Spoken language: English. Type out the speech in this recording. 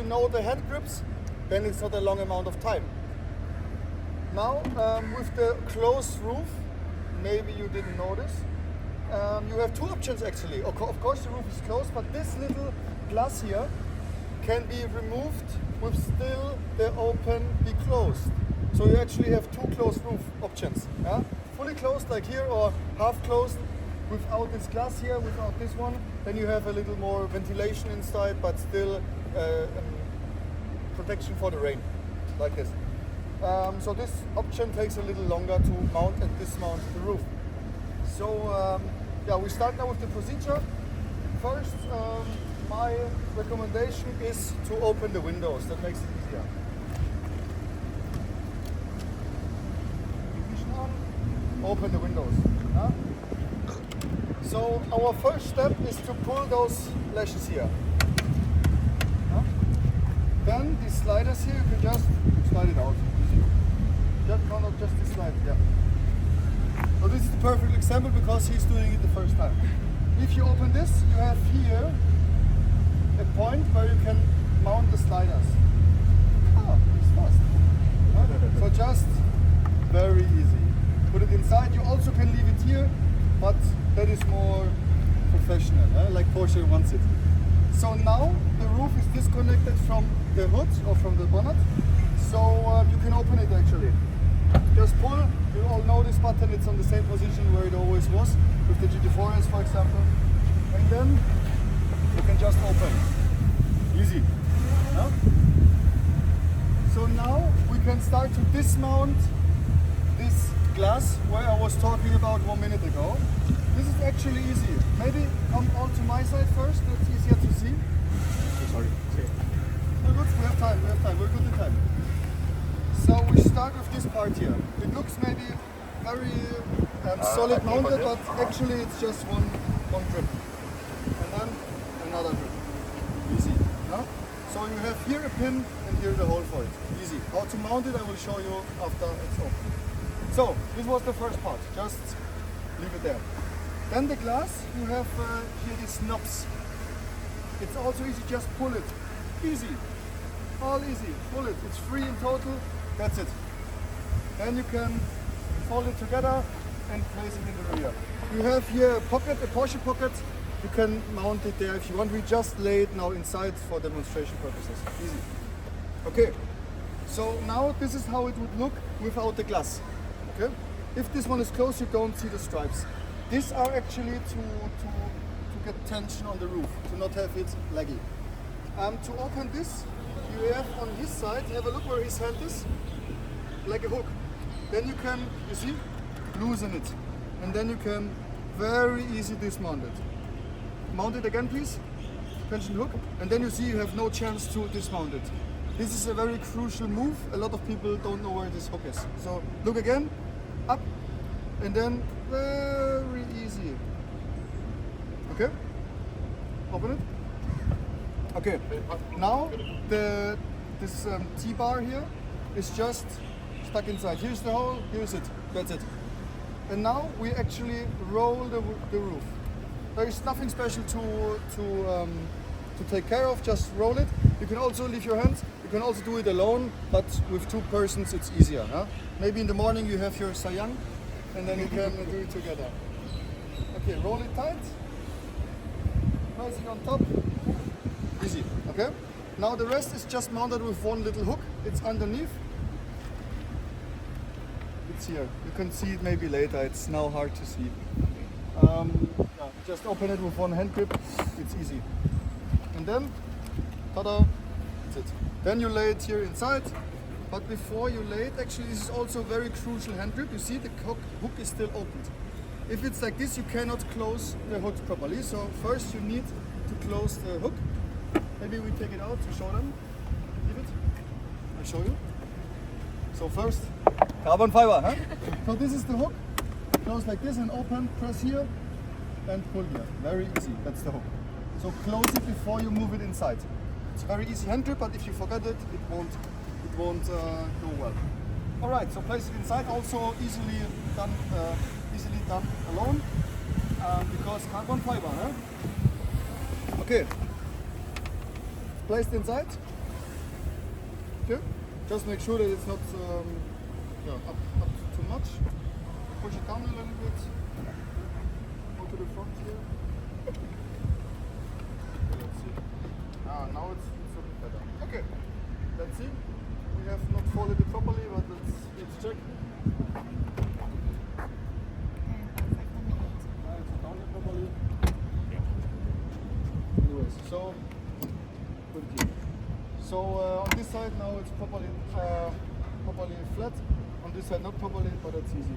you know the hand grips, then it's not a long amount of time. Now, with the closed roof, maybe you didn't notice, you have two options actually. Of course the roof is closed, but this little glass here can be removed with still the open be closed. So you actually have two closed roof options. Yeah? Fully closed like here, or half closed without this glass here, without this one. Then you have a little more ventilation inside, but still protection for the rain, like this. So this option takes a little longer to mount and dismount the roof. So yeah, we start now with the procedure. First, my recommendation is to open the windows. That makes it easier. Ignition on. Open the windows. Yeah? So our first step is to pull those lashes here. Yeah? Then these sliders here, you can just slide it out. Just this slide. Yeah. So this is the perfect example because he's doing it the first time. If you open this, you have here a point where you can mount the sliders. Oh, it's fast. So just very easy. Put it inside. You also can leave it here, but that is more professional, like Porsche wants it. So now the roof is disconnected from the hood or from the bonnet, so you can open it actually. Just pull. You all know this button, it's on the same position where it always was, with the GT3 RS for example. And then you can just open. Easy. Yeah? So now we can start to dismount this glass where I was talking about 1 minute ago. This is actually easy. Maybe come on to my side first, that's easier to see. Sorry. No, good, we have time, we're good in time. So we start with this part here. It looks maybe very solid mounted, but actually it's just one grip. And then another grip. Easy. No? So you have here a pin and here the hole for it. Easy. How to mount it I will show you after it's open. So this was the first part. Just leave it there. Then the glass, you have here these knobs. It's also easy, just pull it. Easy. All easy. Pull it. It's free in total. That's it. Then you can fold it together and place it in the rear. You have here a pocket, a Porsche pocket. You can mount it there if you want. We just lay it now inside for demonstration purposes. Easy. Okay. So now this is how it would look without the glass. Okay. If this one is closed, you don't see the stripes. These are actually to get tension on the roof, to not have it laggy. To open this, you have on his side, have a look where his hand is, like a hook. Then you can, you see, loosen it. And then you can very easy dismount it. Mount it again please, tension hook, and then you see you have no chance to dismount it. This is a very crucial move. A lot of people don't know where this hook is. So look again, up, and then very easy. Okay, open it. Okay, now this T-bar here is just stuck inside. Here's the hole, here's it, that's it. And now we actually roll the roof. There is nothing special to take care of, just roll it. You can also leave your hands, you can also do it alone, but with two persons it's easier. Huh? Maybe in the morning you have your sayang, and then you can do it together. Okay, roll it tight, place it on top. Easy, okay? Now the rest is just mounted with one little hook. It's underneath. It's here. You can see it maybe later. It's now hard to see. Yeah, just open it with one hand grip. It's easy. And then, ta-da, that's it. Then you lay it here inside. But before you lay it, actually this is also a very crucial hand grip. You see the hook is still opened. If it's like this, you cannot close the hook properly. So first you need to close the hook. Maybe we take it out to show them. Leave it. I'll show you. So first, carbon fiber. Huh? So this is the hook. Close like this and open. Press here and pull here. Very easy. That's the hook. So close it before you move it inside. It's a very easy hand grip, but if you forget it, it won't go well. All right. So place it inside. Also easily done alone because carbon fiber. Huh? Okay. Placed inside. Okay. Just make sure that it's not up too much. Push it down a little bit. Go to the front here. Okay, let's see. Now it's a bit better. Okay. Let's see. We have not folded it properly, but let's check. It's down here properly. Anyways, so put it here. So on this side now it's properly flat. On this side not properly, but that's easy.